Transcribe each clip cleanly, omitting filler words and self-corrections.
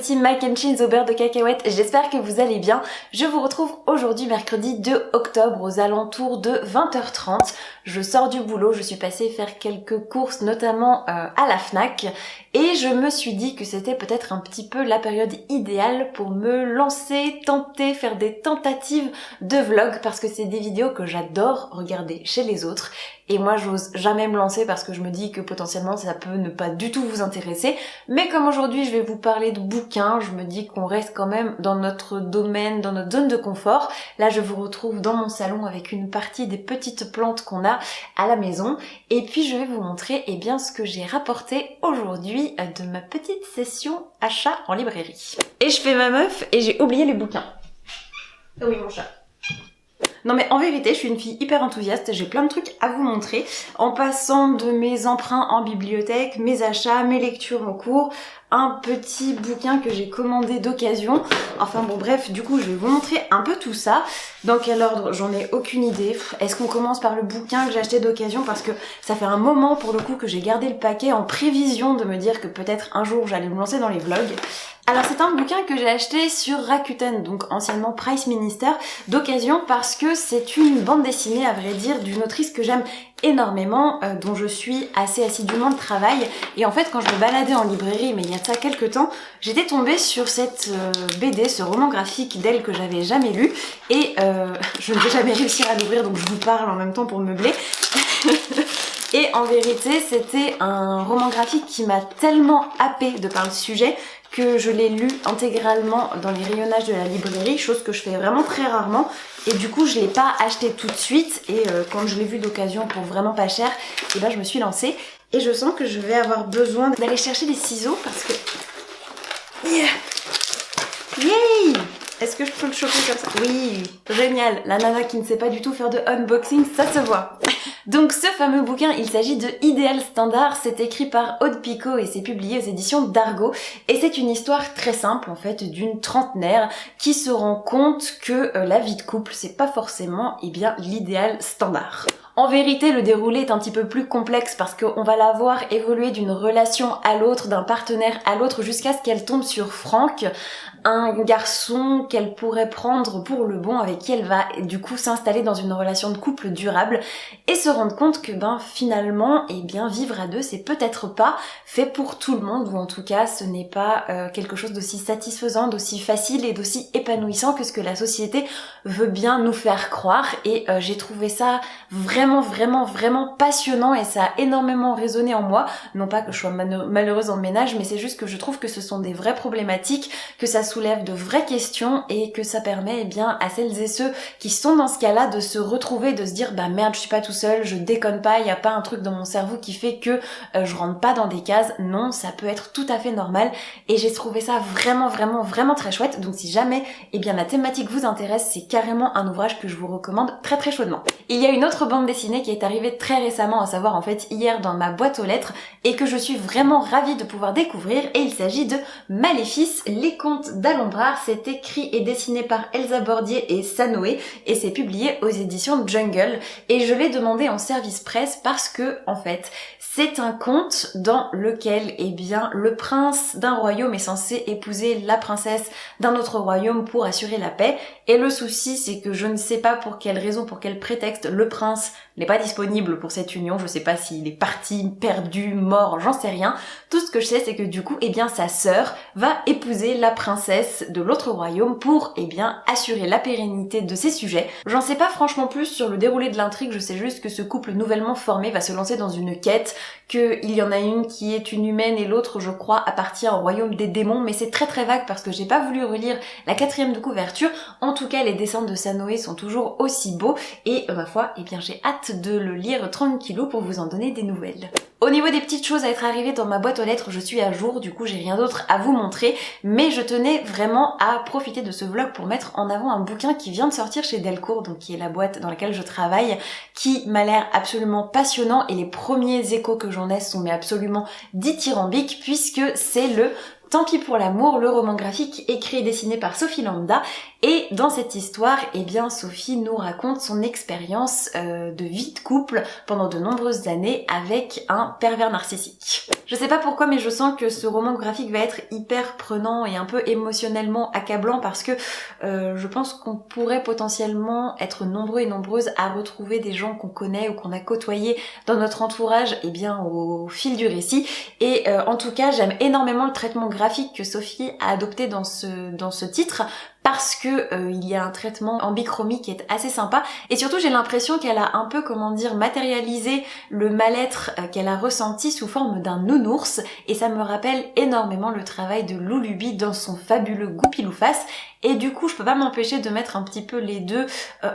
petit mac and cheese au beurre de cacahuète, j'espère que vous allez bien. Je vous retrouve aujourd'hui mercredi 2 octobre aux alentours de 20h30. Je sors du boulot, je suis passée faire quelques courses notamment à la Fnac et je me suis dit que c'était peut-être un petit peu la période idéale pour me lancer, tenter, faire des tentatives de vlog parce que c'est des vidéos que j'adore regarder chez les autres. Et moi j'ose jamais me lancer parce que je me dis que potentiellement ça peut ne pas du tout vous intéresser. Mais comme aujourd'hui je vais vous parler de bouquins, je me dis qu'on reste quand même dans notre domaine, dans notre zone de confort. Là je vous retrouve dans mon salon avec une partie des petites plantes qu'on a à la maison. Et puis je vais vous montrer bien ce que j'ai rapporté aujourd'hui de ma petite session achat en librairie. Et je fais ma meuf et j'ai oublié les bouquins. Oh oui mon chat. Non mais en vérité, je suis une fille hyper enthousiaste, j'ai plein de trucs à vous montrer, en passant de mes emprunts en bibliothèque, mes achats, mes lectures en cours, un petit bouquin que j'ai commandé d'occasion, enfin bon bref, du coup je vais vous montrer un peu tout ça. Dans quel ordre, j'en ai aucune idée. Est-ce qu'on commence par le bouquin que j'ai acheté d'occasion parce que ça fait un moment pour le coup que j'ai gardé le paquet en prévision de me dire que peut-être un jour j'allais me lancer dans les vlogs. Alors c'est un bouquin que j'ai acheté sur Rakuten, donc anciennement Price Minister, d'occasion parce que c'est une bande dessinée à vrai dire d'une autrice que j'aime énormément, dont je suis assez assidûment de travail. Et en fait quand je me baladais en librairie, mais il y a de ça quelques temps, j'étais tombée sur cette BD, ce roman graphique d'elle que j'avais jamais lu. Et je ne vais jamais réussir à l'ouvrir donc je vous parle en même temps pour meubler. Et en vérité c'était un roman graphique qui m'a tellement happée de par le sujet que je l'ai lu intégralement dans les rayonnages de la librairie, chose que je fais vraiment très rarement. Et du coup je l'ai pas acheté tout de suite et quand je l'ai vu d'occasion pour vraiment pas cher, et ben je me suis lancée. Et je sens que je vais avoir besoin d'aller chercher des ciseaux parce que... Yeah. Yay! Est-ce que je peux le choper comme ça? Oui, génial. La nana qui ne sait pas du tout faire de unboxing, ça se voit. Donc ce fameux bouquin, il s'agit de Idéal Standard, c'est écrit par Aude Picot et c'est publié aux éditions d'Argo. Et c'est une histoire très simple en fait d'une trentenaire qui se rend compte que la vie de couple, c'est pas forcément l'idéal standard. En vérité, le déroulé est un petit peu plus complexe parce qu'on va la voir évoluer d'une relation à l'autre, d'un partenaire à l'autre, jusqu'à ce qu'elle tombe sur Franck, un garçon qu'elle pourrait prendre pour le bon, avec qui elle va du coup s'installer dans une relation de couple durable et se rendre compte que finalement, vivre à deux, c'est peut-être pas fait pour tout le monde, ou en tout cas, ce n'est pas quelque chose d'aussi satisfaisant, d'aussi facile et d'aussi épanouissant que ce que la société veut bien nous faire croire. Et j'ai trouvé ça vraiment passionnant et ça a énormément résonné en moi. Non pas que je sois malheureuse en ménage, mais c'est juste que je trouve que ce sont des vraies problématiques, que ça soulève de vraies questions et que ça permet à celles et ceux qui sont dans ce cas-là de se retrouver, de se dire merde, je suis pas tout seul, je déconne pas, il y a pas un truc dans mon cerveau qui fait que je rentre pas dans des cases. Non, ça peut être tout à fait normal et j'ai trouvé ça vraiment très chouette. Donc si jamais la thématique vous intéresse, c'est carrément un ouvrage que je vous recommande très chaudement. Il y a une autre bande dessinée qui est arrivée très récemment, à savoir en fait hier dans ma boîte aux lettres et que je suis vraiment ravie de pouvoir découvrir, et il s'agit de Maléfice, les contes d'Alombrard. C'est écrit et dessiné par Elsa Bordier et Sanoé et c'est publié aux éditions Jungle, et je l'ai demandé en service presse parce que en fait c'est un conte dans lequel le prince d'un royaume est censé épouser la princesse d'un autre royaume pour assurer la paix. Et le souci, c'est que je ne sais pas pour quelle raison, pour quel prétexte, le prince n'est pas disponible pour cette union. Je sais pas s'il est parti, perdu, mort, j'en sais rien. Tout ce que je sais, c'est que du coup, sa sœur va épouser la princesse de l'autre royaume pour, assurer la pérennité de ses sujets. J'en sais pas franchement plus sur le déroulé de l'intrigue, je sais juste que ce couple nouvellement formé va se lancer dans une quête, qu'il y en a une qui est une humaine et l'autre, je crois, appartient au royaume des démons, mais c'est très vague parce que j'ai pas voulu relire la 4e de couverture. En tout cas, les dessins de Sanoé sont toujours aussi beaux et ma foi, j'ai hâte de le lire tranquillou pour vous en donner des nouvelles. Au niveau des petites choses à être arrivées dans ma boîte aux lettres, je suis à jour, du coup j'ai rien d'autre à vous montrer, mais je tenais vraiment à profiter de ce vlog pour mettre en avant un bouquin qui vient de sortir chez Delcourt, donc qui est la boîte dans laquelle je travaille, qui m'a l'air absolument passionnant, et les premiers échos que j'en ai sont absolument dithyrambiques, puisque c'est le Tant pis pour l'amour, le roman graphique écrit et dessiné par Sophie Lambda. Et dans cette histoire, Sophie nous raconte son expérience de vie de couple pendant de nombreuses années avec un pervers narcissique. Je sais pas pourquoi, mais je sens que ce roman graphique va être hyper prenant et un peu émotionnellement accablant parce que je pense qu'on pourrait potentiellement être nombreux et nombreuses à retrouver des gens qu'on connaît ou qu'on a côtoyés dans notre entourage au fil du récit. Et en tout cas, j'aime énormément le traitement graphique que Sophie a adopté dans ce titre, parce que il y a un traitement en bichromie qui est assez sympa, et surtout j'ai l'impression qu'elle a un peu, matérialisé le mal-être qu'elle a ressenti sous forme d'un nounours, et ça me rappelle énormément le travail de Lou Luby dans son fabuleux Goupilou-Face. Et du coup, je peux pas m'empêcher de mettre un petit peu les deux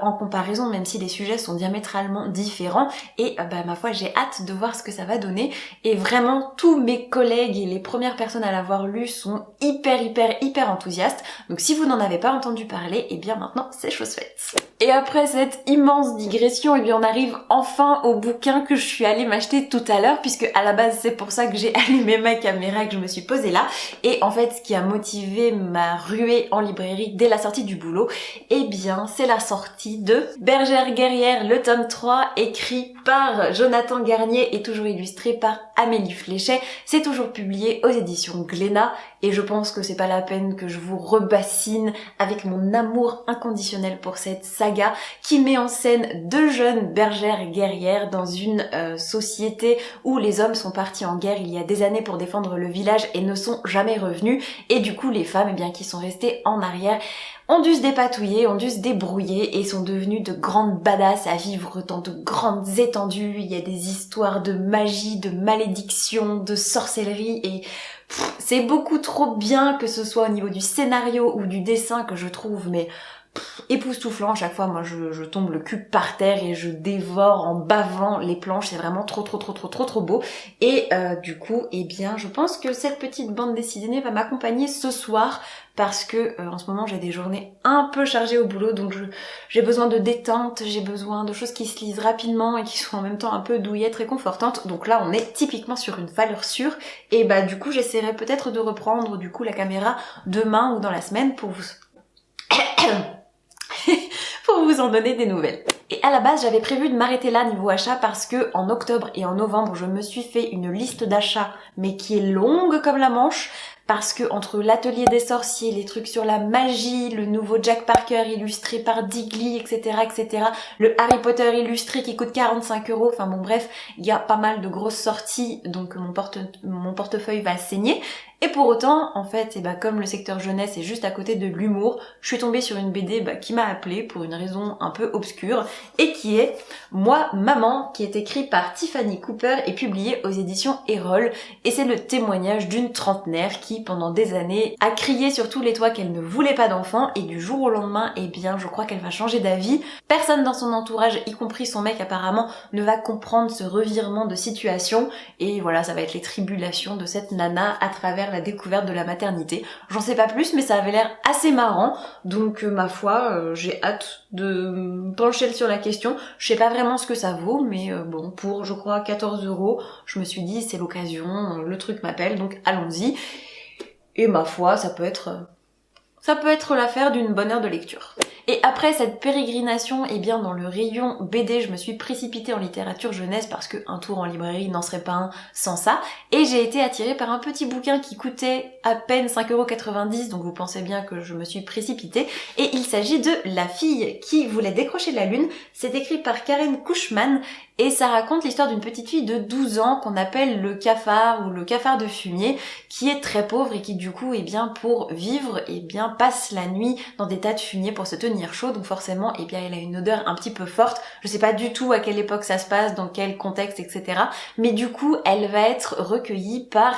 en comparaison, même si les sujets sont diamétralement différents. Et ma foi, j'ai hâte de voir ce que ça va donner. Et vraiment, tous mes collègues et les premières personnes à l'avoir lu sont hyper enthousiastes. Donc si vous n'en avez pas entendu parler, et bien maintenant, c'est chose faite. Et après cette immense digression, et bien on arrive enfin au bouquin que je suis allée m'acheter tout à l'heure, puisque à la base c'est pour ça que j'ai allumé ma caméra et que je me suis posée là. Et en fait, ce qui a motivé ma ruée en librairie dès la sortie du boulot, eh bien c'est la sortie de Bergère guerrière, le tome 3, écrit par Jonathan Garnier et toujours illustré par Amélie Fléchet. C'est toujours publié aux éditions Glénat, et je pense que c'est pas la peine que je vous rebassine avec mon amour inconditionnel pour cette saga qui met en scène deux jeunes bergères guerrières dans une société où les hommes sont partis en guerre il y a des années pour défendre le village et ne sont jamais revenus, et du coup les femmes qui sont restées en arrière ont dû se dépatouiller, ont dû se débrouiller et sont devenues de grandes badass à vivre dans de grandes étendues. Il y a des histoires de magie, de malédiction, de sorcellerie, et c'est beaucoup trop bien, que ce soit au niveau du scénario ou du dessin, que je trouve époustouflant. À chaque fois, moi je tombe le cul par terre et je dévore en bavant les planches. C'est vraiment trop beau. Et du coup, je pense que cette petite bande dessinée va m'accompagner ce soir, parce que en ce moment j'ai des journées un peu chargées au boulot, donc j'ai besoin de détente, j'ai besoin de choses qui se lisent rapidement et qui sont en même temps un peu douillettes, réconfortantes. Donc là on est typiquement sur une valeur sûre, et du coup j'essaierai peut-être de reprendre la caméra demain ou dans la semaine pour vous pour vous en donner des nouvelles. Et à la base, j'avais prévu de m'arrêter là niveau achat, parce que en octobre et en novembre, je me suis fait une liste d'achats, mais qui est longue comme la Manche, parce que entre l'atelier des sorciers, les trucs sur la magie, le nouveau Jack Parker illustré par Digly, etc., le Harry Potter illustré qui coûte 45 €, enfin bon bref, il y a pas mal de grosses sorties, donc mon portefeuille va saigner. Et pour autant, en fait, comme le secteur jeunesse est juste à côté de l'humour, je suis tombée sur une BD qui m'a appelée pour une raison un peu obscure, et qui est Moi, Maman, qui est écrit par Tiffany Cooper et publié aux éditions Erol. Et c'est le témoignage d'une trentenaire qui, pendant des années, a crié sur tous les toits qu'elle ne voulait pas d'enfant, et du jour au lendemain, je crois qu'elle va changer d'avis. Personne dans son entourage, y compris son mec apparemment, ne va comprendre ce revirement de situation, et voilà, ça va être les tribulations de cette nana à travers la découverte de la maternité. J'en sais pas plus, mais ça avait l'air assez marrant, donc ma foi, j'ai hâte de me pencher sur la question. Je sais pas vraiment ce que ça vaut, mais pour, je crois, 14 €, je me suis dit c'est l'occasion, le truc m'appelle, donc allons-y. Et ma foi, ça peut être l'affaire d'une bonne heure de lecture. Et après cette pérégrination, dans le rayon BD, je me suis précipitée en littérature jeunesse, parce qu'un tour en librairie n'en serait pas un sans ça. Et j'ai été attirée par un petit bouquin qui coûtait à peine 5,90 €, donc vous pensez bien que je me suis précipitée. Et il s'agit de La fille qui voulait décrocher la lune. C'est écrit par Karen Cushman, et ça raconte l'histoire d'une petite fille de 12 ans qu'on appelle le cafard, ou le cafard de fumier, qui est très pauvre et qui du coup, pour vivre, passe la nuit dans des tas de fumier pour se tenir chaud. Donc forcément, elle a une odeur un petit peu forte. Je sais pas du tout à quelle époque ça se passe, dans quel contexte, etc. Mais du coup, elle va être recueillie par,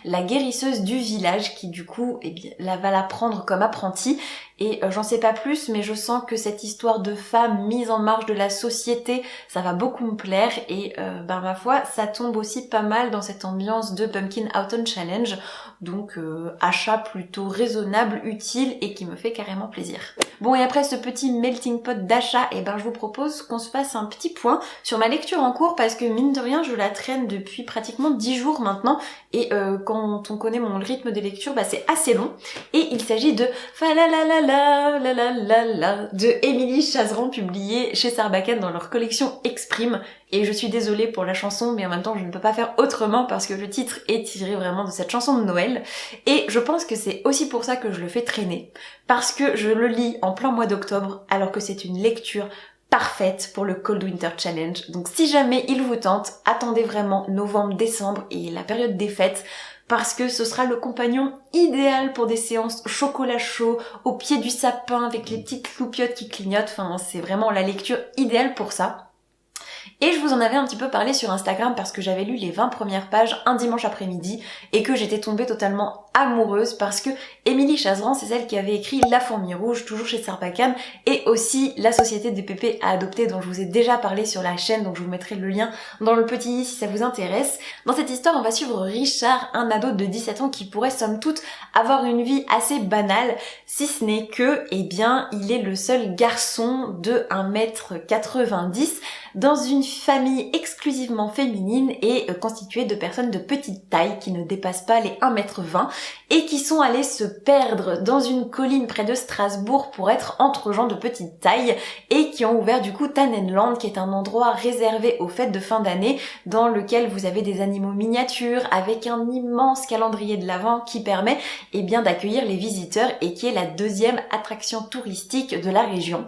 la guérisseuse du village, qui du coup, va la prendre comme apprentie. Et j'en sais pas plus, mais je sens que cette histoire de femme mise en marge de la société, ça va beaucoup me plaire, et ma foi, ça tombe aussi pas mal dans cette ambiance de Pumpkin Autumn Challenge, donc achat plutôt raisonnable, utile, et qui me fait carrément plaisir. Bon, et après ce petit melting pot d'achat, je vous propose qu'on se fasse un petit point sur ma lecture en cours, parce que mine de rien, je la traîne depuis pratiquement 10 jours maintenant, et quand on connaît mon rythme de lecture, c'est assez long, et il s'agit de Falalala la de Émilie Chazeran publié chez Sarbacane dans leur collection Exprime. Et je suis désolée pour la chanson, mais en même temps je ne peux pas faire autrement parce que le titre est tiré vraiment de cette chanson de Noël. Et je pense que c'est aussi pour ça que je le fais traîner. Parce que je le lis en plein mois d'octobre alors que c'est une lecture parfaite pour le Cold Winter Challenge. Donc si jamais il vous tente, attendez vraiment novembre, décembre et la période des fêtes parce que ce sera le compagnon idéal pour des séances chocolat chaud au pied du sapin avec les petites loupiottes qui clignotent. Enfin, c'est vraiment la lecture idéale pour ça. Et je vous en avais un petit peu parlé sur Instagram parce que j'avais lu les 20 premières pages un dimanche après-midi et que j'étais tombée totalement amoureuse parce que Émilie Chazeran, c'est celle qui avait écrit La Fourmi Rouge, toujours chez Sarbacane, et aussi La Société des pépés à adopter dont je vous ai déjà parlé sur la chaîne, donc je vous mettrai le lien dans le petit i si ça vous intéresse. Dans cette histoire, on va suivre Richard, un ado de 17 ans qui pourrait somme toute avoir une vie assez banale, si ce n'est que, eh bien, il est le seul garçon de 1m90 dans une famille exclusivement féminine et constituée de personnes de petite taille qui ne dépassent pas les 1m20 et qui sont allés se perdre dans une colline près de Strasbourg pour être entre gens de petite taille et qui ont ouvert du coup Tannenland qui est un endroit réservé aux fêtes de fin d'année dans lequel vous avez des animaux miniatures avec un immense calendrier de l'Avent qui permet eh bien d'accueillir les visiteurs et qui est la deuxième attraction touristique de la région.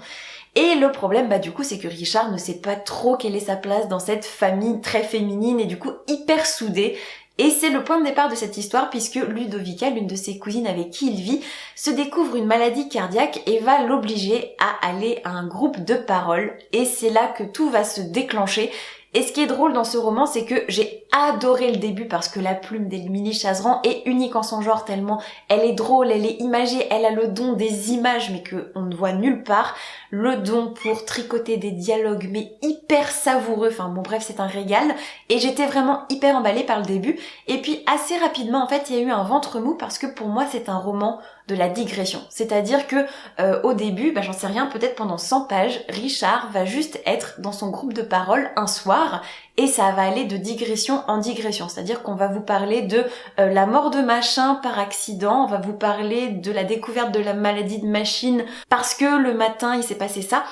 Et le problème, du coup, c'est que Richard ne sait pas trop quelle est sa place dans cette famille très féminine et du coup hyper soudée. Et c'est le point de départ de cette histoire puisque Ludovica, l'une de ses cousines avec qui il vit, se découvre une maladie cardiaque et va l'obliger à aller à un groupe de parole. Et c'est là que tout va se déclencher. Et ce qui est drôle dans ce roman, c'est que j'ai adoré le début parce que la plume d'Émilie Chazeran est unique en son genre tellement elle est drôle, elle est imagée, elle a le don des images mais que on ne voit nulle part, le don pour tricoter des dialogues mais hyper savoureux, enfin bon bref c'est un régal et j'étais vraiment hyper emballée par le début et puis assez rapidement en fait il y a eu un ventre mou parce que pour moi c'est un roman de la digression, c'est-à-dire que au début, j'en sais rien, peut-être pendant 100 pages, Richard va juste être dans son groupe de parole un soir et ça va aller de digression en digression, c'est-à-dire qu'on va vous parler de la mort de machin par accident, on va vous parler de la découverte de la maladie de machine parce que le matin il s'est passé ça.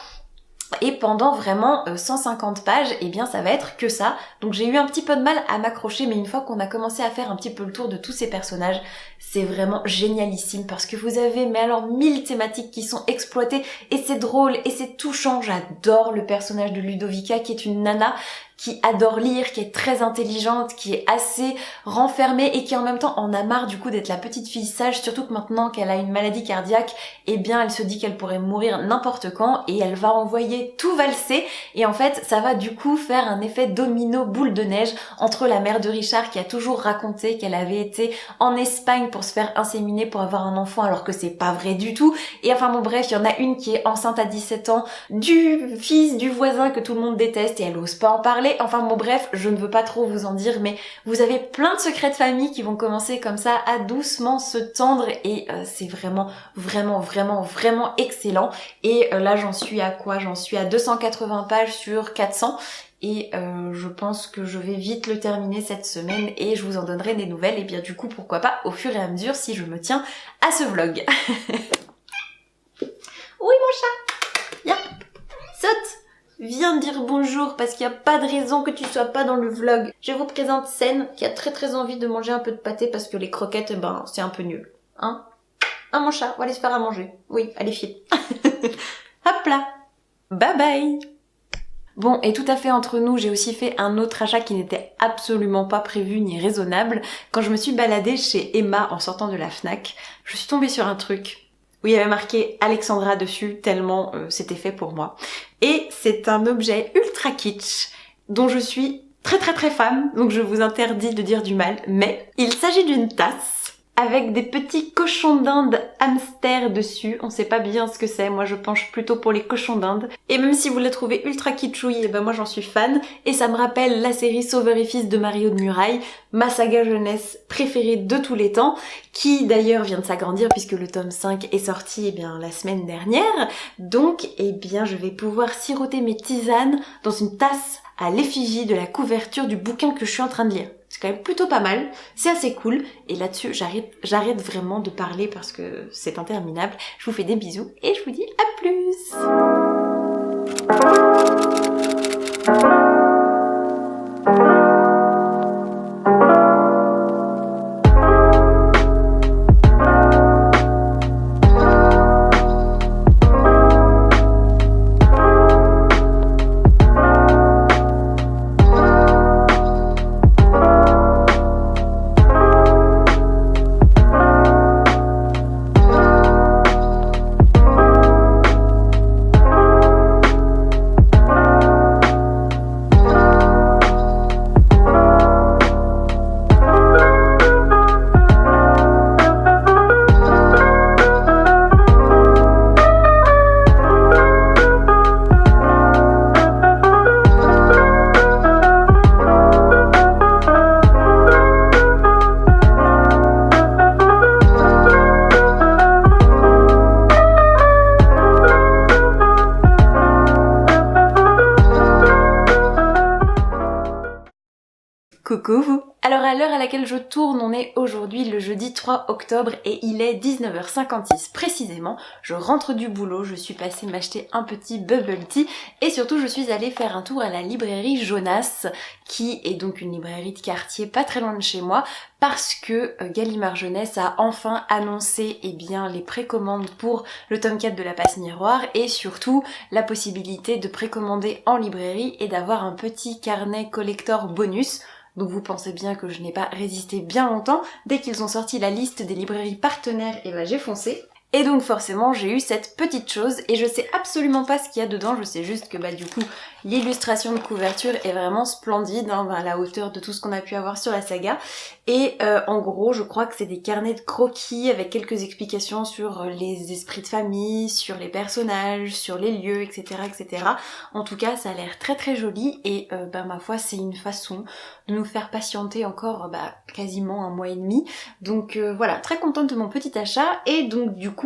Et pendant vraiment 150 pages, eh bien ça va être que ça. Donc j'ai eu un petit peu de mal à m'accrocher, mais une fois qu'on a commencé à faire un petit peu le tour de tous ces personnages, c'est vraiment génialissime parce que vous avez mais alors 1000 thématiques qui sont exploitées et c'est drôle et c'est touchant. J'adore le personnage de Ludovica qui est une nana qui adore lire, qui est très intelligente, qui est assez renfermée et qui en même temps en a marre du coup d'être la petite fille sage, surtout que maintenant qu'elle a une maladie cardiaque, eh bien elle se dit qu'elle pourrait mourir n'importe quand et elle va envoyer tout valser et en fait ça va du coup faire un effet domino boule de neige entre la mère de Richard qui a toujours raconté qu'elle avait été en Espagne pour se faire inséminer pour avoir un enfant alors que c'est pas vrai du tout et enfin bon bref il y en a une qui est enceinte à 17 ans du fils du voisin que tout le monde déteste et elle ose pas en parler. Enfin bon bref, je ne veux pas trop vous en dire, mais vous avez plein de secrets de famille qui vont commencer comme ça à doucement se tendre et c'est vraiment excellent. Et là j'en suis à quoi? J'en suis à 280 pages sur 400 et je pense que je vais vite le terminer cette semaine et je vous en donnerai des nouvelles et bien du coup pourquoi pas au fur et à mesure si je me tiens à ce vlog. Oui mon chat, viens, saute. Viens me dire bonjour parce qu'il n'y a pas de raison que tu sois pas dans le vlog. Je vous présente Sen qui a très envie de manger un peu de pâté parce que les croquettes, c'est un peu nul. Hein mon chat, on va aller se faire à manger. Oui, allez file. Hop là. Bye bye. Bon, et tout à fait entre nous, j'ai aussi fait un autre achat qui n'était absolument pas prévu ni raisonnable. Quand je me suis baladée chez Emma en sortant de la Fnac, je suis tombée sur un truc où il y avait marqué Alexandra dessus, tellement c'était fait pour moi. Et c'est un objet ultra kitsch dont je suis très fan, donc je vous interdis de dire du mal, mais il s'agit d'une tasse avec des petits cochons d'Inde hamster dessus. On sait pas bien ce que c'est, moi je penche plutôt pour les cochons d'Inde. Et même si vous la trouvez ultra kitschouille, moi j'en suis fan. Et ça me rappelle la série Sauveur et Fils de Mario de Muraille, ma saga jeunesse préférée de tous les temps, qui d'ailleurs vient de s'agrandir puisque le tome 5 est sorti la semaine dernière. Donc je vais pouvoir siroter mes tisanes dans une tasse à l'effigie de la couverture du bouquin que je suis en train de lire. C'est quand même plutôt pas mal, c'est assez cool, et là-dessus j'arrête vraiment de parler parce que c'est interminable. Je vous fais des bisous et je vous dis à plus. Coucou vous! Alors à l'heure à laquelle je tourne, on est aujourd'hui le jeudi 3 octobre et il est 19h56 précisément. Je rentre du boulot, je suis passée m'acheter un petit bubble tea et surtout je suis allée faire un tour à la librairie Jonas qui est donc une librairie de quartier pas très loin de chez moi parce que Gallimard Jeunesse a enfin annoncé les précommandes pour le tome 4 de La Passe Miroir et surtout la possibilité de précommander en librairie et d'avoir un petit carnet collector bonus. Donc vous pensez bien que je n'ai pas résisté bien longtemps. Dès qu'ils ont sorti la liste des librairies partenaires, j'ai foncé. Et donc forcément j'ai eu cette petite chose et je sais absolument pas ce qu'il y a dedans, je sais juste que du coup l'illustration de couverture est vraiment splendide, à la hauteur de tout ce qu'on a pu avoir sur la saga. Et en gros je crois que c'est des carnets de croquis avec quelques explications sur les esprits de famille, sur les personnages, sur les lieux, etc. etc. En tout cas ça a l'air très très joli et ma foi c'est une façon de nous faire patienter encore quasiment un mois et demi. Donc voilà, très contente de mon petit achat et donc du coup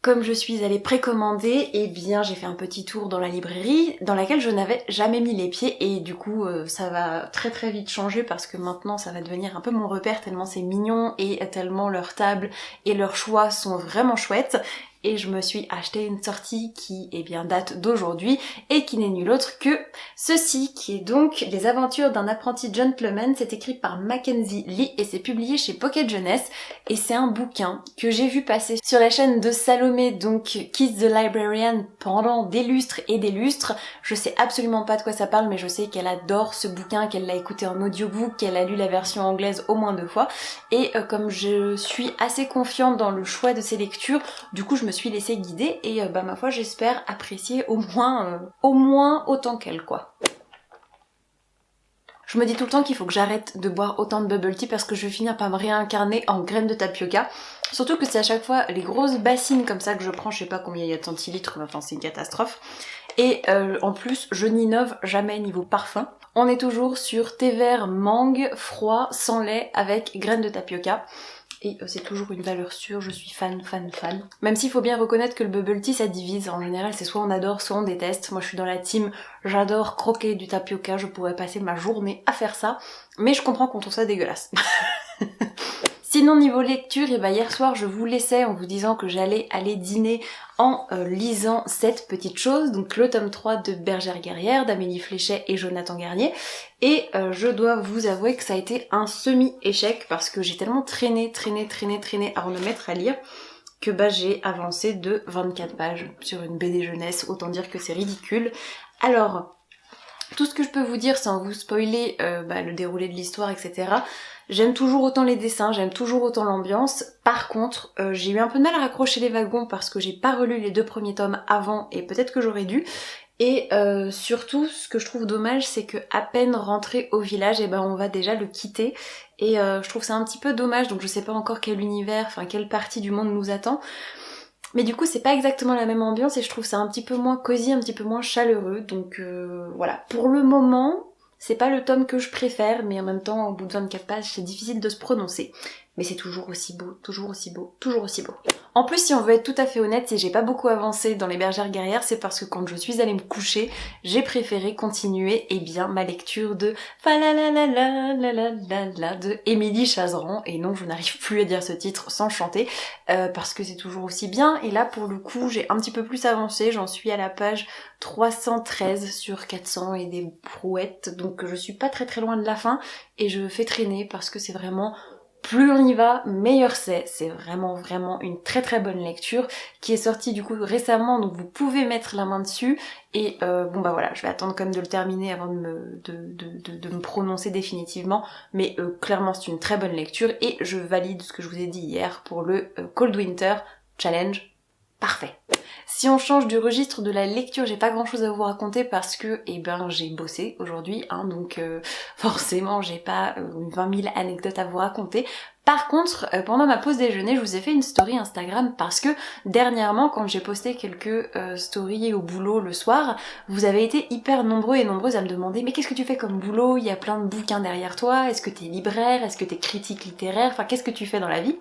comme je suis allée précommander, j'ai fait un petit tour dans la librairie dans laquelle je n'avais jamais mis les pieds et du coup ça va très très vite changer parce que maintenant ça va devenir un peu mon repère tellement c'est mignon et tellement leurs tables et leurs choix sont vraiment chouettes. Et je me suis acheté une sortie qui date d'aujourd'hui et qui n'est nulle autre que ceci qui est donc Les aventures d'un apprenti gentleman. C'est écrit par Mackenzie Lee et c'est publié chez Pocket Jeunesse et c'est un bouquin que j'ai vu passer sur la chaîne de Salomé, donc Kiss the Librarian, pendant des lustres et des lustres. Je sais absolument pas de quoi ça parle mais je sais qu'elle adore ce bouquin, qu'elle l'a écouté en audiobook, qu'elle a lu la version anglaise au moins 2 fois et comme je suis assez confiante dans le choix de ses lectures, du coup je me suis laissée guider et ma foi j'espère apprécier au moins autant qu'elle quoi. Je me dis tout le temps qu'il faut que j'arrête de boire autant de bubble tea parce que je vais finir par me réincarner en graines de tapioca. Surtout que c'est à chaque fois les grosses bassines comme ça que je prends, je sais pas combien il y a de centilitres, enfin c'est une catastrophe. Et en plus je n'innove jamais niveau parfum. On est toujours sur thé vert mangue, froid, sans lait, avec graines de tapioca. Et c'est toujours une valeur sûre, je suis fan. Même s'il faut bien reconnaître que le bubble tea ça divise, en général c'est soit on adore, soit on déteste. Moi je suis dans la team, j'adore croquer du tapioca, je pourrais passer ma journée à faire ça, mais je comprends qu'on trouve ça dégueulasse. Sinon niveau lecture, hier soir je vous laissais en vous disant que j'allais aller dîner en lisant cette petite chose, donc le tome 3 de Bergère guerrière d'Amélie Fléchet et Jonathan Garnier. Et je dois vous avouer que ça a été un semi-échec parce que j'ai tellement traîné avant de me mettre à lire que j'ai avancé de 24 pages sur une BD jeunesse, autant dire que c'est ridicule. Alors, tout ce que je peux vous dire sans vous spoiler le déroulé de l'histoire, etc. J'aime toujours autant les dessins, j'aime toujours autant l'ambiance. Par contre, j'ai eu un peu de mal à raccrocher les wagons parce que j'ai pas relu les 2 premiers tomes avant et peut-être que j'aurais dû. Et surtout, ce que je trouve dommage, c'est que à peine rentré au village, on va déjà le quitter. Et je trouve ça un petit peu dommage, donc je sais pas encore quel univers, quelle partie du monde nous attend. Mais du coup c'est pas exactement la même ambiance et je trouve ça un petit peu moins cosy, un petit peu moins chaleureux. Donc voilà, pour le moment c'est pas le tome que je préfère, mais en même temps au bout de 24 pages c'est difficile de se prononcer. Mais c'est toujours aussi beau, toujours aussi beau, toujours aussi beau. En plus, si on veut être tout à fait honnête, si j'ai pas beaucoup avancé dans Les Bergères guerrières, c'est parce que quand je suis allée me coucher, j'ai préféré continuer ma lecture de Fa la la la la la la la la de Émilie Chazeran. Et non, je n'arrive plus à dire ce titre sans chanter, parce que c'est toujours aussi bien. Et là, pour le coup, j'ai un petit peu plus avancé, j'en suis à la page 313 sur 400 et des brouettes, donc je suis pas très très loin de la fin, et je fais traîner parce que c'est vraiment... Plus on y va, meilleur c'est. C'est vraiment une très très bonne lecture qui est sortie du coup récemment, donc vous pouvez mettre la main dessus. Et voilà, je vais attendre quand même de le terminer avant de me prononcer définitivement. Mais clairement c'est une très bonne lecture et je valide ce que je vous ai dit hier pour le Cold Winter Challenge. Parfait. Si on change du registre de la lecture, j'ai pas grand chose à vous raconter parce que j'ai bossé aujourd'hui, donc forcément j'ai pas 20 000 anecdotes à vous raconter. Par contre, pendant ma pause déjeuner, je vous ai fait une story Instagram parce que dernièrement, quand j'ai posté quelques stories au boulot le soir, vous avez été hyper nombreux et nombreuses à me demander mais qu'est-ce que tu fais comme boulot? Il y a plein de bouquins derrière toi, est-ce que t'es libraire, est-ce que t'es critique littéraire, enfin qu'est-ce que tu fais dans la vie?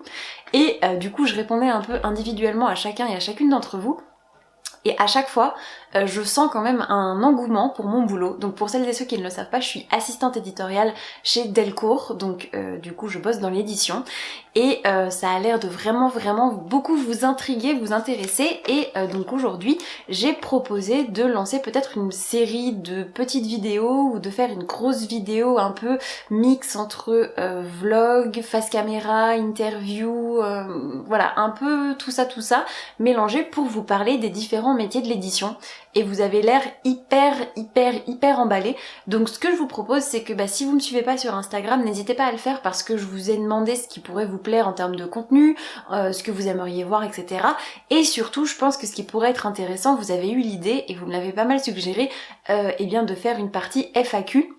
Et du coup je répondais un peu individuellement à chacun et à chacune d'entre vous. Et à chaque fois, je sens quand même un engouement pour mon boulot. Donc pour celles et ceux qui ne le savent pas, je suis assistante éditoriale chez Delcourt. Donc du coup, je bosse dans l'édition. Et ça a l'air de vraiment beaucoup vous intriguer, vous intéresser. Et donc aujourd'hui, j'ai proposé de lancer peut-être une série de petites vidéos ou de faire une grosse vidéo un peu mix entre vlog, face caméra, interview, voilà, un peu tout ça mélangé pour vous parler des différents métiers de l'édition. Et vous avez l'air hyper emballé. Donc ce que je vous propose, c'est que si vous me suivez pas sur Instagram, n'hésitez pas à le faire parce que je vous ai demandé ce qui pourrait vous plaire en termes de contenu, ce que vous aimeriez voir, etc. Et surtout, je pense que ce qui pourrait être intéressant, vous avez eu l'idée, et vous me l'avez pas mal suggéré, de faire une partie FAQ.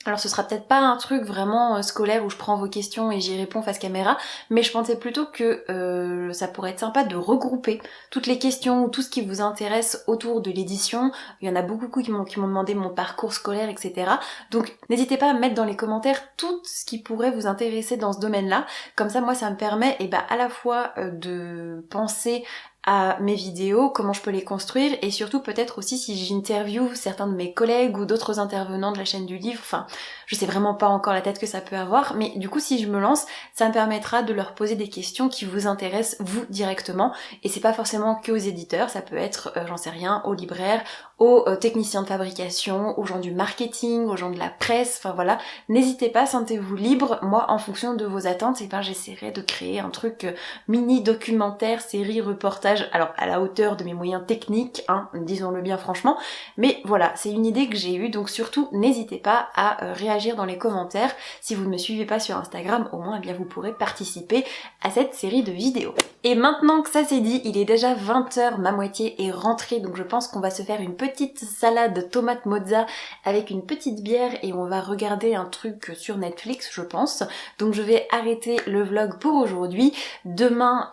Alors ce sera peut-être pas un truc vraiment scolaire où je prends vos questions et j'y réponds face caméra, mais je pensais plutôt que ça pourrait être sympa de regrouper toutes les questions ou tout ce qui vous intéresse autour de l'édition. Il y en a beaucoup qui m'ont demandé mon parcours scolaire, etc. Donc n'hésitez pas à mettre dans les commentaires tout ce qui pourrait vous intéresser dans ce domaine-là. Comme ça, moi, ça me permet à la fois de penser à mes vidéos, comment je peux les construire, et surtout peut-être aussi si j'interviewe certains de mes collègues ou d'autres intervenants de la chaîne du livre, enfin je sais vraiment pas encore la tête que ça peut avoir, mais du coup si je me lance, ça me permettra de leur poser des questions qui vous intéressent vous directement, et c'est pas forcément que aux éditeurs, ça peut être, j'en sais rien, aux libraires, aux techniciens de fabrication, aux gens du marketing, aux gens de la presse, enfin voilà, n'hésitez pas, sentez-vous libre, moi en fonction de vos attentes, j'essaierai de créer un truc mini documentaire, série, reportage, alors à la hauteur de mes moyens techniques, disons-le bien franchement, mais voilà, c'est une idée que j'ai eue, donc surtout n'hésitez pas à réagir dans les commentaires. Si vous ne me suivez pas sur Instagram, au moins vous pourrez participer à cette série de vidéos. Et maintenant que ça c'est dit, il est déjà 20h, ma moitié est rentrée, donc je pense qu'on va se faire une petite salade tomate mozza avec une petite bière et on va regarder un truc sur Netflix, je pense. Donc je vais arrêter le vlog pour aujourd'hui. Demain,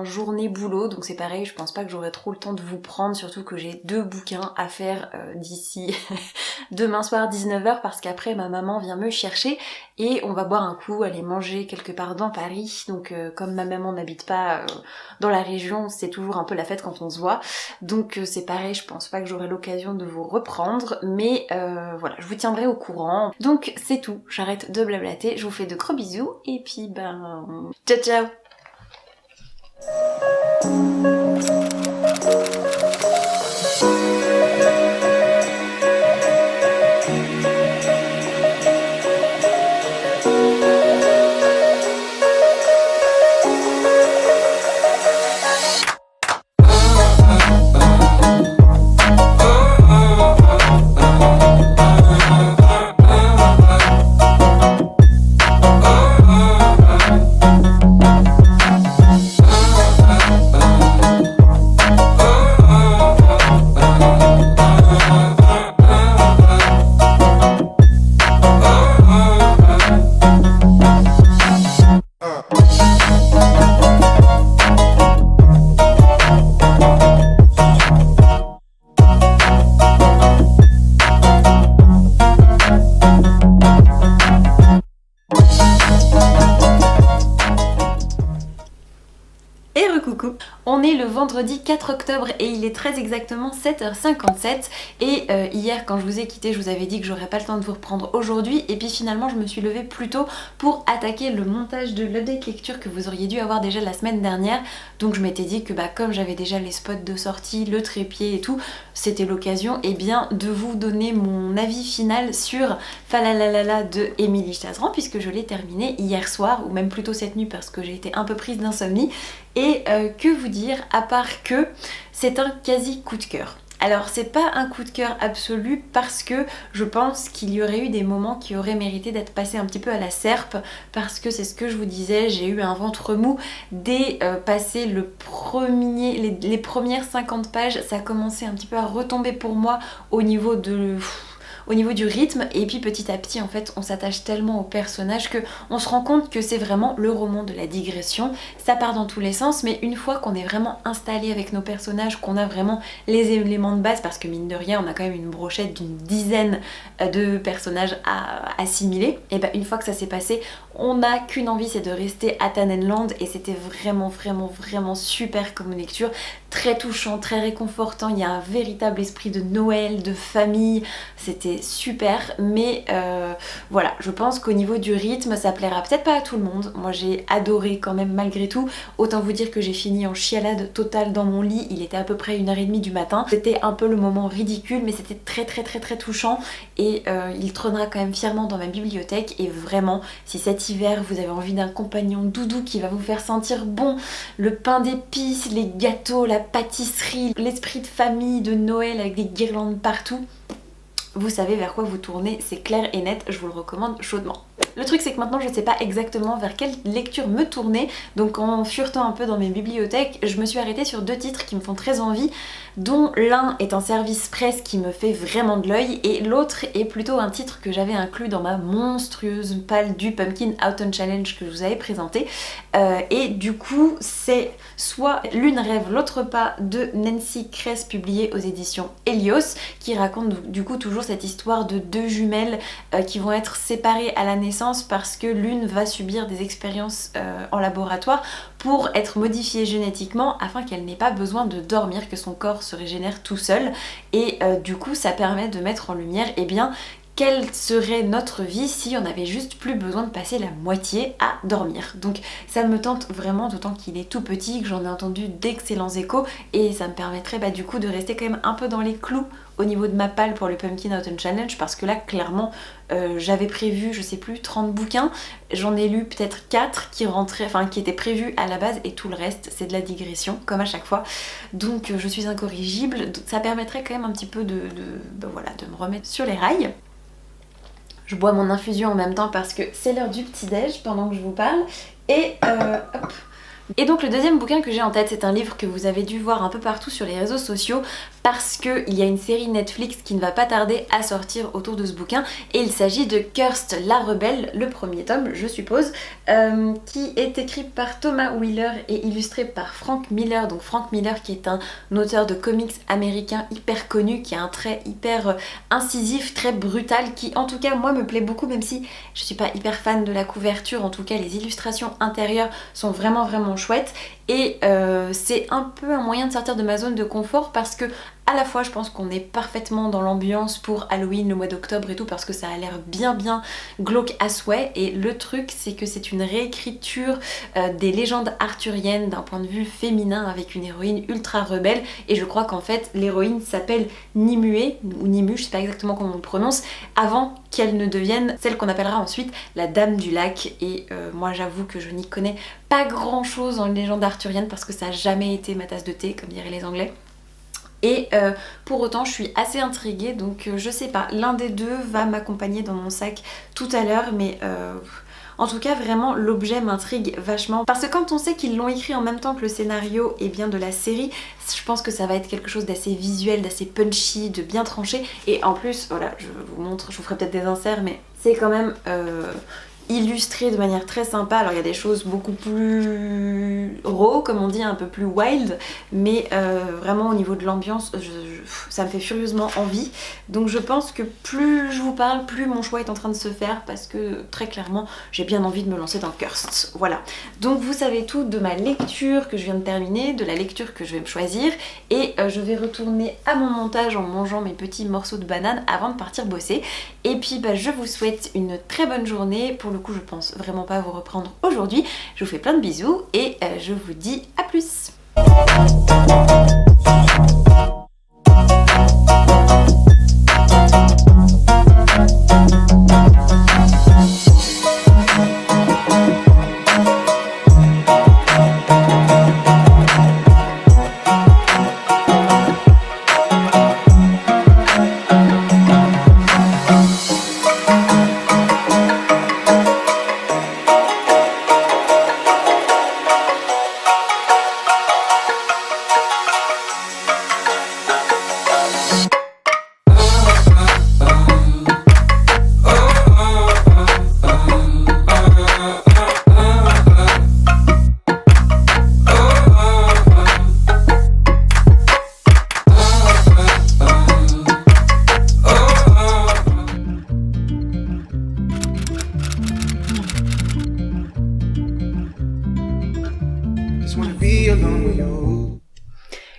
journée boulot, donc c'est pareil, je pense pas que j'aurai trop le temps de vous prendre, surtout que j'ai 2 bouquins à faire d'ici demain soir 19h parce qu'après ma maman vient me chercher et on va boire un coup, aller manger quelque part dans Paris. Donc comme ma maman n'habite pas dans la région, c'est toujours un peu la fête quand on se voit. Donc c'est pareil, je pense pas que j'aurai l'occasion de vous reprendre, mais voilà, je vous tiendrai au courant. Donc c'est tout, j'arrête de blablater, je vous fais de gros bisous et puis ciao ciao. On est le vendredi 4 octobre et il est très exactement 7h57 et hier quand je vous ai quitté je vous avais dit que j'aurais pas le temps de vous reprendre aujourd'hui et puis finalement je me suis levée plus tôt pour attaquer le montage de l'update lecture que vous auriez dû avoir déjà la semaine dernière. Donc je m'étais dit que comme j'avais déjà les spots de sortie, le trépied et tout, c'était l'occasion de vous donner mon avis final sur Falalalala de Émilie Chazeran puisque je l'ai terminé hier soir ou même plutôt cette nuit parce que j'ai été un peu prise d'insomnie. Et que vous dire à part que c'est un quasi coup de cœur. Alors c'est pas un coup de cœur absolu parce que je pense qu'il y aurait eu des moments qui auraient mérité d'être passés un petit peu à la serpe parce que c'est ce que je vous disais, j'ai eu un ventre mou dès passer les premières 50 pages, ça a commencé un petit peu à retomber pour moi au niveau du rythme et puis petit à petit en fait on s'attache tellement au personnage que on se rend compte que c'est vraiment le roman de la digression, ça part dans tous les sens mais une fois qu'on est vraiment installé avec nos personnages, qu'on a vraiment les éléments de base parce que mine de rien on a quand même une brochette d'une dizaine de personnages à assimiler et une fois que ça s'est passé on n'a qu'une envie, c'est de rester à Tannenland et c'était vraiment super comme lecture, très touchant, très réconfortant, il y a un véritable esprit de Noël, de famille, c'était super mais voilà, je pense qu'au niveau du rythme ça plaira peut-être pas à tout le monde, moi j'ai adoré quand même malgré tout, autant vous dire que j'ai fini en chialade totale dans mon lit, il était à peu près 1h30 du matin, c'était un peu le moment ridicule mais c'était très touchant et il trônera quand même fièrement dans ma bibliothèque et vraiment si cet hiver vous avez envie d'un compagnon doudou qui va vous faire sentir bon, le pain d'épices, les gâteaux, la pâtisserie, l'esprit de famille, de Noël avec des guirlandes partout, vous savez vers quoi vous tournez, c'est clair et net, je vous le recommande chaudement. Le truc c'est que maintenant je ne sais pas exactement vers quelle lecture me tourner, donc en furetant un peu dans mes bibliothèques, je me suis arrêtée sur 2 titres qui me font très envie, dont l'un est un service presse qui me fait vraiment de l'œil, et l'autre est plutôt un titre que j'avais inclus dans ma monstrueuse palle du Pumpkin Autumn Challenge que je vous avais présenté, et du coup c'est soit L'une rêve, l'autre pas de Nancy Kress publié aux éditions Helios, qui raconte du coup toujours cette histoire de 2 jumelles qui vont être séparées à la naissance parce que l'une va subir des expériences en laboratoire pour être modifiée génétiquement afin qu'elle n'ait pas besoin de dormir, que son corps se régénère tout seul et du coup ça permet de mettre en lumière quelle serait notre vie si on avait juste plus besoin de passer la moitié à dormir. Donc ça me tente vraiment, d'autant qu'il est tout petit, que j'en ai entendu d'excellents échos et ça me permettrait du coup de rester quand même un peu dans les clous au niveau de ma palle pour le Pumpkin Autumn Challenge parce que là clairement j'avais prévu je sais plus 30 bouquins, j'en ai lu peut-être 4 qui étaient prévus à la base et tout le reste c'est de la digression comme à chaque fois, donc je suis incorrigible, ça permettrait quand même un petit peu de me remettre sur les rails. Je bois mon infusion en même temps parce que c'est l'heure du petit-déj pendant que je vous parle. Et hop. Et donc le deuxième bouquin que j'ai en tête, c'est un livre que vous avez dû voir un peu partout sur les réseaux sociaux parce qu'il y a une série Netflix qui ne va pas tarder à sortir autour de ce bouquin et il s'agit de Cursed la rebelle, le premier tome je suppose, qui est écrit par Thomas Wheeler et illustré par Frank Miller. Donc Frank Miller qui est un auteur de comics américain hyper connu, qui a un trait hyper incisif, très brutal, qui en tout cas moi me plaît beaucoup même si je suis pas hyper fan de la couverture, en tout cas les illustrations intérieures sont vraiment chouettes et c'est un peu un moyen de sortir de ma zone de confort parce que à la fois je pense qu'on est parfaitement dans l'ambiance pour Halloween, le mois d'octobre et tout parce que ça a l'air bien glauque à souhait et le truc c'est que c'est une réécriture des légendes arthuriennes d'un point de vue féminin avec une héroïne ultra rebelle et je crois qu'en fait l'héroïne s'appelle Nimue ou Nimu, je sais pas exactement comment on le prononce, avant qu'elle ne devienne celle qu'on appellera ensuite la Dame du Lac et moi j'avoue que je n'y connais pas grand chose en légende arthurienne parce que ça n'a jamais été ma tasse de thé comme diraient les anglais. Et pour autant je suis assez intriguée donc je sais pas, l'un des deux va m'accompagner dans mon sac tout à l'heure mais en tout cas vraiment l'objet m'intrigue vachement parce que quand on sait qu'ils l'ont écrit en même temps que le scénario et bien de la série, je pense que ça va être quelque chose d'assez visuel, d'assez punchy, de bien tranché et en plus voilà je vous montre, je vous ferai peut-être des inserts mais c'est quand même illustré de manière très sympa. Alors il y a des choses beaucoup plus raw comme on dit, un peu plus wild, mais vraiment au niveau de l'ambiance ça me fait furieusement envie. Donc je pense que plus je vous parle, plus mon choix est en train de se faire, parce que très clairement j'ai bien envie de me lancer dans Cursed. Voilà, donc vous savez tout de ma lecture que je viens de terminer, de la lecture que je vais me choisir, et je vais retourner à mon montage en mangeant mes petits morceaux de banane avant de partir bosser. Et puis je vous souhaite une très bonne journée. Pour le coup je pense vraiment pas vous reprendre aujourd'hui. Je vous fais plein de bisous et je vous dis à plus.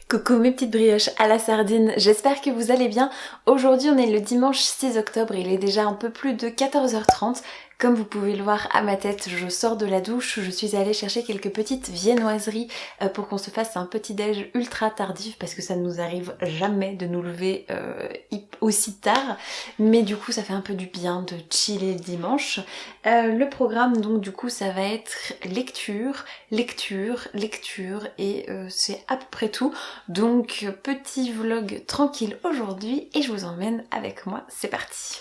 Coucou mes petites brioches à la sardine, j'espère que vous allez bien. Aujourd'hui on est le dimanche 6 octobre, il est déjà un peu plus de 14h30. Comme vous pouvez le voir à ma tête, je sors de la douche, je suis allée chercher quelques petites viennoiseries pour qu'on se fasse un petit déj ultra tardif, parce que ça ne nous arrive jamais de nous lever aussi tard, mais du coup ça fait un peu du bien de chiller le dimanche. Le programme donc du coup ça va être lecture, lecture, lecture et c'est à peu près tout. Donc petit vlog tranquille aujourd'hui et je vous emmène avec moi, c'est parti.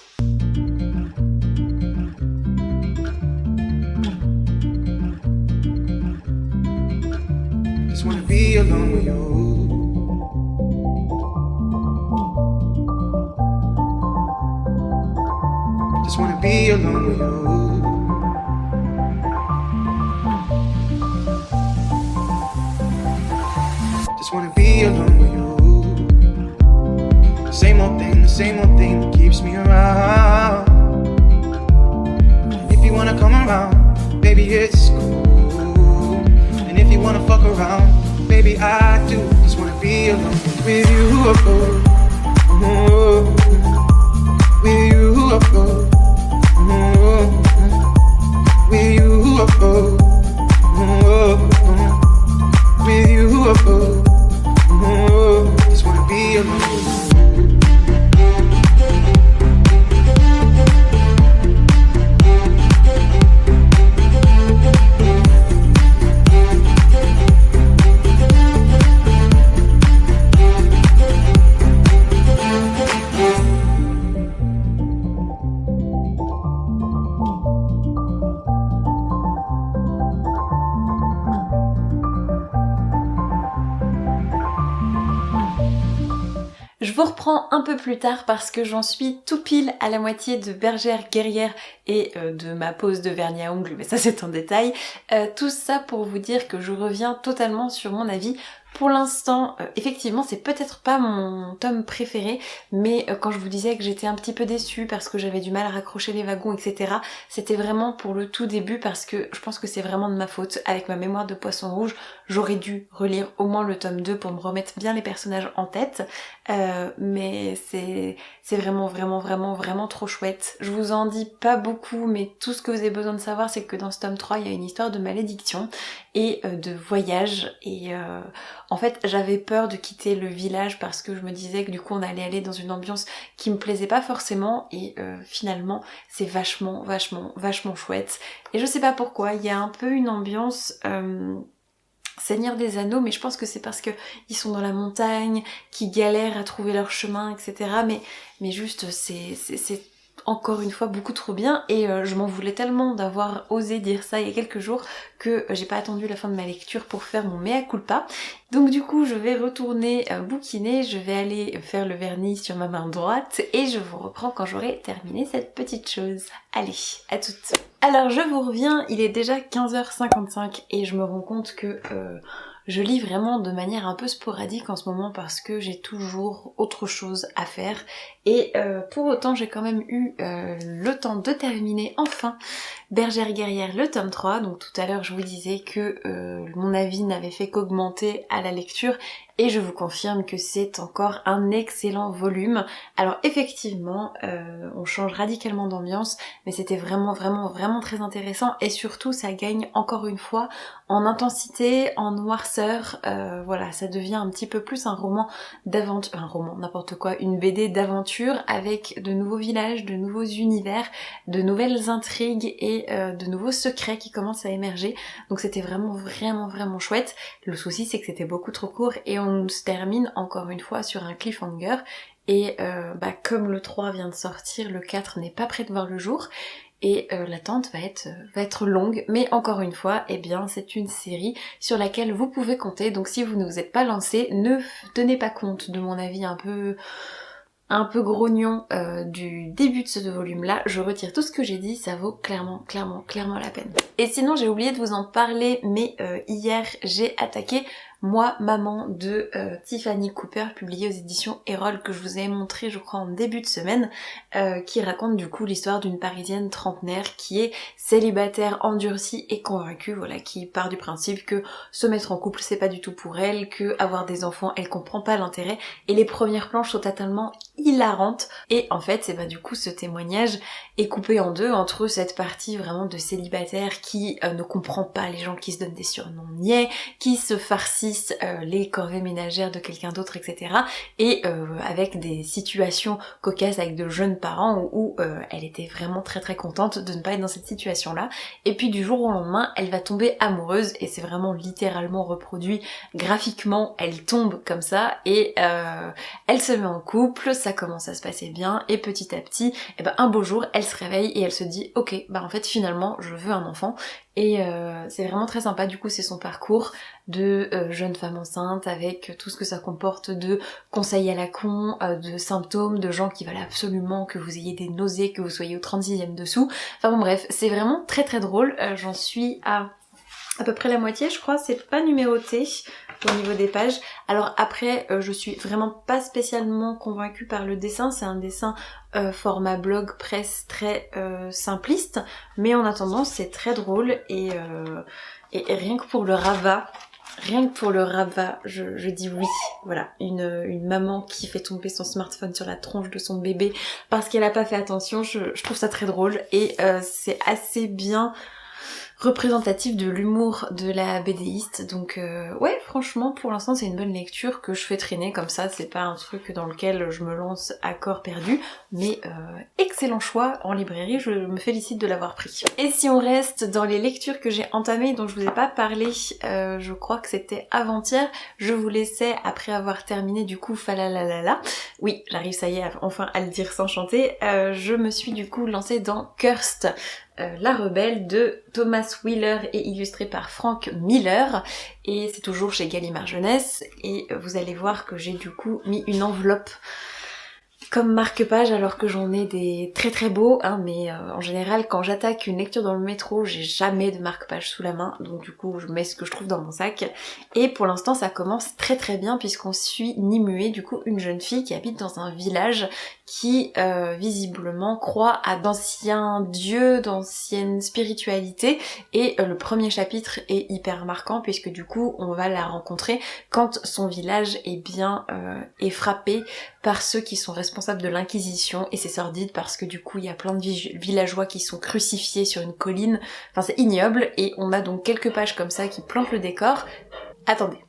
Just wanna be alone with you. Just wanna be alone with you. Just wanna be alone with you. The same old thing that keeps me around. And if you wanna come around, baby, it's cool. And if you wanna fuck around, baby, I do. Just wanna be alone with you. With you. With you. With you. Just wanna be alone with you. Je vous reprends un peu plus tard parce que j'en suis tout pile à la moitié de Bergère guerrière et de ma pause de vernis à ongles, mais ça c'est en détail. Tout ça pour vous dire que je reviens totalement sur mon avis. Pour l'instant, effectivement, c'est peut-être pas mon tome préféré, mais quand je vous disais que j'étais un petit peu déçue parce que j'avais du mal à raccrocher les wagons, etc., c'était vraiment pour le tout début parce que je pense que c'est vraiment de ma faute. Avec ma mémoire de poisson rouge, j'aurais dû relire au moins le tome 2 pour me remettre bien les personnages en tête, mais c'est vraiment trop chouette. Je vous en dis pas beaucoup, mais tout ce que vous avez besoin de savoir, c'est que dans ce tome 3, il y a une histoire de malédiction et de voyage, et en fait j'avais peur de quitter le village parce que je me disais que du coup on allait aller dans une ambiance qui me plaisait pas forcément, et finalement c'est vachement chouette. Et je sais pas pourquoi, il y a un peu une ambiance Seigneur des Anneaux, mais je pense que c'est parce que ils sont dans la montagne, qu'ils galèrent à trouver leur chemin, etc. Mais juste c'est encore une fois beaucoup trop bien et je m'en voulais tellement d'avoir osé dire ça il y a quelques jours que j'ai pas attendu la fin de ma lecture pour faire mon mea culpa. Donc du coup je vais retourner bouquiner, je vais aller faire le vernis sur ma main droite et je vous reprends quand j'aurai terminé cette petite chose. Allez, à toutes. Alors je vous reviens, il est déjà 15h55 et je me rends compte que je lis vraiment de manière un peu sporadique en ce moment parce que j'ai toujours autre chose à faire et pour autant j'ai quand même eu le temps de terminer enfin Bergère guerrière le tome 3, donc tout à l'heure je vous disais que mon avis n'avait fait qu'augmenter à la lecture et je vous confirme que c'est encore un excellent volume. Alors effectivement on change radicalement d'ambiance mais c'était vraiment très intéressant et surtout ça gagne encore une fois en intensité, en noirceur, voilà, ça devient un petit peu plus un roman d'aventure, un roman, n'importe quoi, une BD d'aventure avec de nouveaux villages, de nouveaux univers, de nouvelles intrigues et de nouveaux secrets qui commencent à émerger. Donc c'était vraiment chouette. Le souci c'est que c'était beaucoup trop court et on se termine encore une fois sur un cliffhanger. Et comme le 3 vient de sortir, le 4 n'est pas prêt de voir le jour. Et l'attente va être longue, mais encore une fois, eh bien c'est une série sur laquelle vous pouvez compter, donc si vous ne vous êtes pas lancé, ne tenez pas compte de mon avis un peu grognon du début de ce volume-là, je retire tout ce que j'ai dit, ça vaut clairement la peine. Et sinon j'ai oublié de vous en parler, mais hier j'ai attaqué Moi, maman de Tiffany Cooper, publié aux éditions Erol, que je vous ai montré je crois en début de semaine, qui raconte du coup l'histoire d'une Parisienne trentenaire qui est célibataire, endurcie et convaincue, voilà, qui part du principe que se mettre en couple c'est pas du tout pour elle, que avoir des enfants elle comprend pas l'intérêt, et les premières planches sont totalement hilarantes, et en fait c'est du coup ce témoignage est coupé en deux entre cette partie vraiment de célibataire qui ne comprend pas les gens qui se donnent des surnoms niais, qui se farcissent les corvées ménagères de quelqu'un d'autre, etc. Et avec des situations cocasses avec de jeunes parents où elle était vraiment très contente de ne pas être dans cette situation-là. Et puis du jour au lendemain, elle va tomber amoureuse et c'est vraiment littéralement reproduit graphiquement. Elle tombe comme ça et elle se met en couple, ça commence à se passer bien et petit à petit, un beau jour, elle se réveille et elle se dit ok, en fait finalement je veux un enfant. Et c'est vraiment très sympa, du coup c'est son parcours de jeune femme enceinte avec tout ce que ça comporte de conseils à la con, de symptômes, de gens qui veulent absolument que vous ayez des nausées, que vous soyez au 36e dessous. Enfin bon bref, c'est vraiment très drôle, j'en suis à peu près la moitié je crois, c'est pas numéroté au niveau des pages. Alors après je suis vraiment pas spécialement convaincue par le dessin, c'est un dessin format blog presse très simpliste, mais en attendant c'est très drôle et rien que pour le rabat, je dis oui. Voilà, une maman qui fait tomber son smartphone sur la tronche de son bébé parce qu'elle a pas fait attention, je trouve ça très drôle et c'est assez bien représentatif de l'humour de la BDiste, donc ouais franchement pour l'instant c'est une bonne lecture que je fais traîner comme ça, c'est pas un truc dans lequel je me lance à corps perdu, mais excellent choix en librairie, je me félicite de l'avoir pris. Et si on reste dans les lectures que j'ai entamées dont je vous ai pas parlé, je crois que c'était avant-hier, je vous laissais après avoir terminé du coup Falalalala, oui j'arrive ça y est enfin à le dire sans chanter, je me suis du coup lancée dans Cursed, La Rebelle de Thomas Wheeler et illustré par Frank Miller, et c'est toujours chez Gallimard Jeunesse, et vous allez voir que j'ai du coup mis une enveloppe comme marque-page alors que j'en ai des très beaux, mais en général quand j'attaque une lecture dans le métro j'ai jamais de marque-page sous la main, donc du coup je mets ce que je trouve dans mon sac, et pour l'instant ça commence très bien puisqu'on suit Nimue, du coup une jeune fille qui habite dans un village qui visiblement croit à d'anciens dieux, d'anciennes spiritualités, et le premier chapitre est hyper marquant puisque du coup on va la rencontrer quand son village est frappé par ceux qui sont responsables de l'Inquisition, et c'est sordide parce que du coup il y a plein de villageois qui sont crucifiés sur une colline, enfin c'est ignoble, et on a donc quelques pages comme ça qui plantent le décor. Attendez.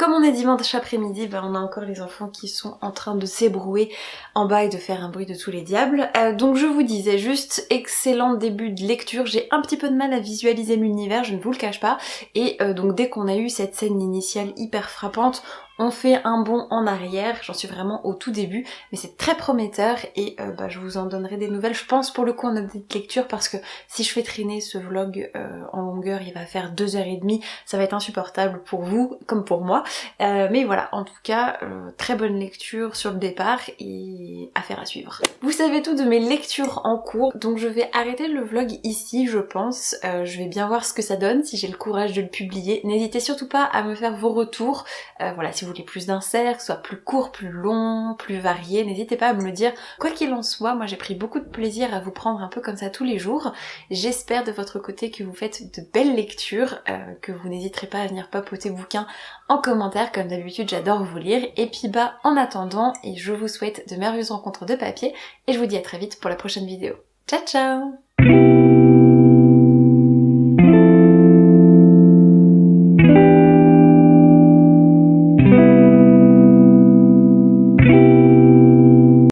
Comme on est dimanche après-midi, on a encore les enfants qui sont en train de s'ébrouer en bas et de faire un bruit de tous les diables. Donc je vous disais juste, excellent début de lecture, j'ai un petit peu de mal à visualiser l'univers, je ne vous le cache pas. Et donc dès qu'on a eu cette scène initiale hyper frappante, on fait un bond en arrière, j'en suis vraiment au tout début, mais c'est très prometteur et je vous en donnerai des nouvelles, je pense pour le coup en update de lecture, parce que si je fais traîner ce vlog en longueur, il va faire 2h30, ça va être insupportable pour vous comme pour moi. Mais voilà, en tout cas, très bonne lecture sur le départ et affaire à suivre. Vous savez tout de mes lectures en cours, donc je vais arrêter le vlog ici je pense. Je vais bien voir ce que ça donne, si j'ai le courage de le publier. N'hésitez surtout pas à me faire vos retours. Voilà, si vous voulez plus d'inserts, soit plus court, plus long, plus varié, n'hésitez pas à me le dire. Quoi qu'il en soit, moi j'ai pris beaucoup de plaisir à vous prendre un peu comme ça tous les jours. J'espère de votre côté que vous faites de belles lectures, que vous n'hésiterez pas à venir papoter bouquins en commentaire, comme d'habitude j'adore vous lire. Et puis en attendant, et je vous souhaite de merveilleuses rencontres de papier, et je vous dis à très vite pour la prochaine vidéo. Ciao ciao!